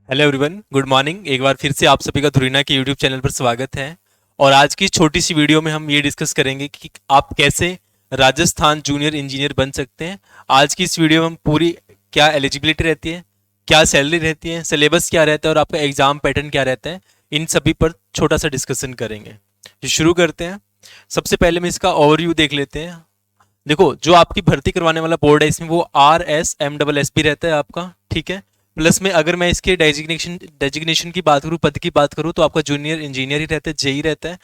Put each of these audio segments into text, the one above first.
Hello everyone, good morning. एक बार फिर से आप सभी का धुरीना के यूट्यूब चैनल पर स्वागत है। और आज की छोटी सी वीडियो में हम ये डिस्कस करेंगे कि आप कैसे राजस्थान जूनियर इंजीनियर बन सकते हैं। आज की इस वीडियो में हम पूरी क्या एलिजिबिलिटी रहती है, क्या सैलरी रहती है, सिलेबस क्या रहता है और आपका एग्जाम पैटर्न क्या रहता है, इन सभी पर छोटा सा डिस्कशन करेंगे। तो शुरू करते हैं। सबसे पहले में इसका ओवरव्यू देख लेते हैं। देखो, जो आपकी भर्ती करवाने वाला बोर्ड है इसमें वो RSMSS भी रहता है आपका, ठीक है। प्लस में अगर मैं इसके डेजिग्नेशन की बात करूँ, पद की बात करूँ, तो आपका जूनियर इंजीनियर ही रहता है, जेई रहता है।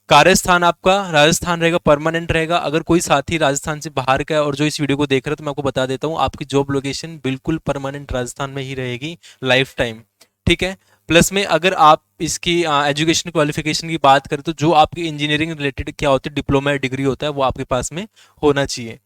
कार्यस्थान आपका राजस्थान रहेगा, परमानेंट रहेगा। अगर कोई साथी राजस्थान से बाहर का है और जो इस वीडियो को देख रहा है, तो मैं आपको बता देता हूँ, आपकी जॉब लोकेशन बिल्कुल परमानेंट राजस्थान में ही रहेगी, लाइफ टाइम, ठीक है। प्लस में अगर आप इसकी एजुकेशन क्वालिफिकेशन की बात करें, तो जो आपकी इंजीनियरिंग रिलेटेड क्या होती है, डिप्लोमा या डिग्री होता है, वो आपके पास में होना चाहिए।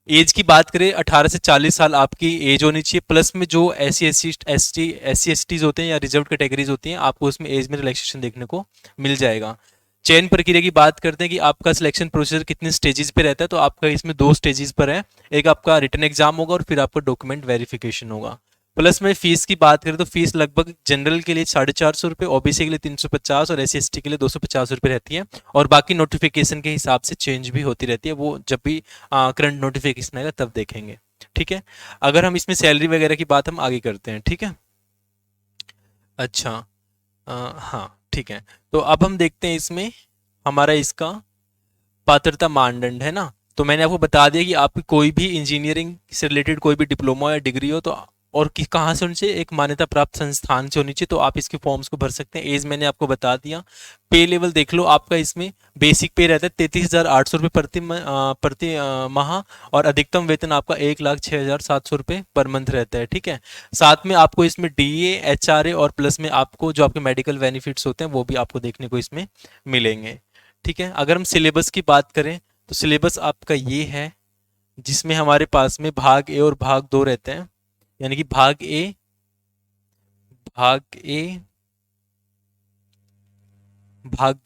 एज की बात करें, 18 से 40 साल आपकी एज होनी चाहिए। प्लस में जो एस सी एस टीज होते हैं या रिजर्व कैटेगरीज होती हैं, आपको उसमें एज में रिलैक्सेशन देखने को मिल जाएगा। चयन प्रक्रिया की बात करते हैं कि आपका सिलेक्शन प्रोसीजर कितने स्टेजेस पे रहता है, तो आपका इसमें 2 स्टेजेस पर है। एक आपका रिटन एग्जाम होगा और फिर आपका डॉक्यूमेंट वेरिफिकेशन होगा। प्लस में फीस की बात करें तो फीस लगभग जनरल के लिए 450 रुपये, ओबीसी के लिए 350 और SC ST के लिए 250 रुपये रहती है। और बाकी नोटिफिकेशन के हिसाब से चेंज भी होती रहती है, वो जब भी करंट नोटिफिकेशन आएगा तब देखेंगे, ठीक है। अगर हम इसमें सैलरी वगैरह की बात हम आगे करते हैं, ठीक है। अच्छा, हाँ ठीक है। तो अब हम देखते हैं इसमें हमारा इसका पात्रता मानदंड है ना। तो मैंने आपको बता दिया कि आपकी कोई भी इंजीनियरिंग से रिलेटेड कोई भी डिप्लोमा या डिग्री हो, तो और कहाँ से होनी चाहिए, एक मान्यता प्राप्त संस्थान से होनी चाहिए, तो आप इसके फॉर्म्स को भर सकते हैं। एज मैंने आपको बता दिया। पे लेवल देख लो, आपका इसमें बेसिक पे रहता है 33,800 रुपये माह। और अधिकतम वेतन आपका 1,06,700 रुपये पर मंथ रहता है, ठीक है। साथ में आपको इसमें DA HRA और प्लस में आपको जो आपके मेडिकल बेनिफिट्स होते हैं वो भी आपको देखने को इसमें मिलेंगे, ठीक है। अगर हम सिलेबस की बात करें, तो सिलेबस आपका ये है, जिसमें हमारे पास में भाग ए और भाग 2 रहते हैं। यानी कि भाग ए भाग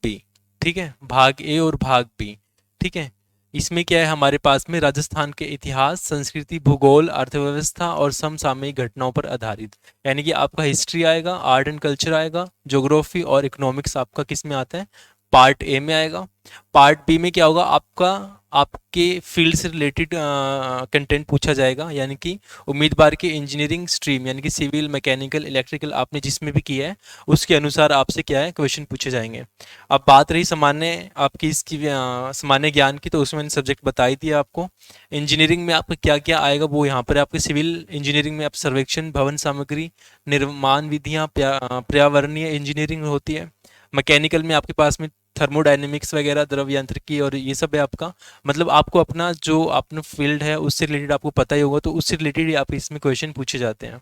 बी, ठीक है। भाग ए और भाग बी, ठीक है। इसमें क्या है, हमारे पास में राजस्थान के इतिहास, संस्कृति, भूगोल, अर्थव्यवस्था और समसामयिक घटनाओं पर आधारित। यानी कि आपका हिस्ट्री आएगा, आर्ट एंड कल्चर आएगा, ज्योग्राफी और इकोनॉमिक्स आपका किस में आता है, पार्ट ए में आएगा। पार्ट बी में क्या होगा, आपका आपके फील्ड से रिलेटेड कंटेंट पूछा जाएगा। यानी कि उम्मीदवार के इंजीनियरिंग स्ट्रीम यानी कि सिविल, मैकेनिकल, इलेक्ट्रिकल आपने जिसमें भी किया है, उसके अनुसार आपसे क्या है, क्वेश्चन पूछे जाएंगे। अब बात रही सामान्य आपकी इसकी सामान्य ज्ञान की, तो उसमें मैंने सब्जेक्ट बता ही दिया आपको। इंजीनियरिंग में आपका क्या क्या आएगा वो यहाँ पर आपके सिविल इंजीनियरिंग में आप सर्वेक्षण, भवन सामग्री, निर्माण विधियाँ, पर्यावरणीय इंजीनियरिंग होती है। मैकेनिकल में आपके पास में थर्मोडायनेमिक्स वगैरह, द्रव यांत्रिकी और ये सब है आपका। मतलब आपको अपना जो अपना फील्ड है उससे रिलेटेड आपको पता ही होगा, तो उससे रिलेटेड ही आप इसमें क्वेश्चन पूछे जाते हैं,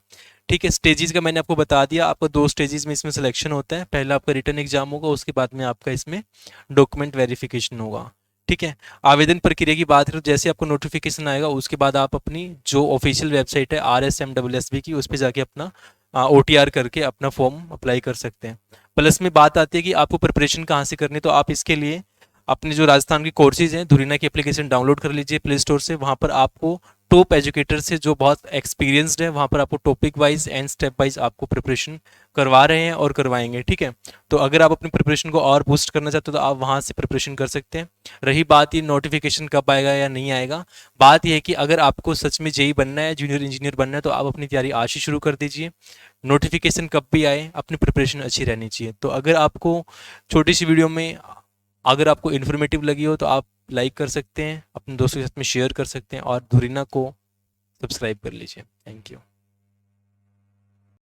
ठीक है। स्टेजेस का मैंने आपको बता दिया, आपको 2 स्टेजेस में इसमें सिलेक्शन होता है। पहला आपका रिटन एग्जाम होगा, उसके बाद में आपका इसमें डॉक्यूमेंट वेरिफिकेशन होगा, ठीक है। आवेदन प्रक्रिया की बात करें तो जैसे आपको नोटिफिकेशन आएगा, उसके बाद आप अपनी जो ऑफिशियल वेबसाइट है RSMSSB की, उस पर जाके अपना OTR करके अपना फॉर्म अप्लाई कर सकते हैं। प्लस में बात आती है कि आपको प्रिपरेशन कहाँ से करनी है, तो आप इसके लिए अपने जो राजस्थान की कोर्सेज हैं, धुरीना की एप्लीकेशन डाउनलोड कर लीजिए प्ले स्टोर से। वहाँ पर आपको टॉप एजुकेटर से जो बहुत एक्सपीरियंसड है, वहाँ पर आपको topic wise and step wise आपको प्रिपरेशन करवा रहे हैं और करवाएंगे, ठीक है। तो अगर आप अपनी प्रिपरेशन को और बूस्ट करना चाहते हो, तो आप वहाँ से प्रिपरेशन कर सकते हैं। रही बात ये नोटिफिकेशन कब आएगा या नहीं आएगा, बात यह है कि अगर आपको सच में जेई बनना है, जूनियर इंजीनियर बनना है, तो आप अपनी तैयारी आज ही शुरू कर दीजिए। नोटिफिकेशन कब भी आए, अपनी प्रिपरेशन अच्छी रहनी चाहिए। तो अगर आपको छोटी सी वीडियो में अगर आपको इन्फॉर्मेटिव लगी हो, तो आप लाइक कर सकते हैं, अपने दोस्तों के साथ में शेयर कर सकते हैं और धुरीना को सब्सक्राइब कर लीजिए। Thank you.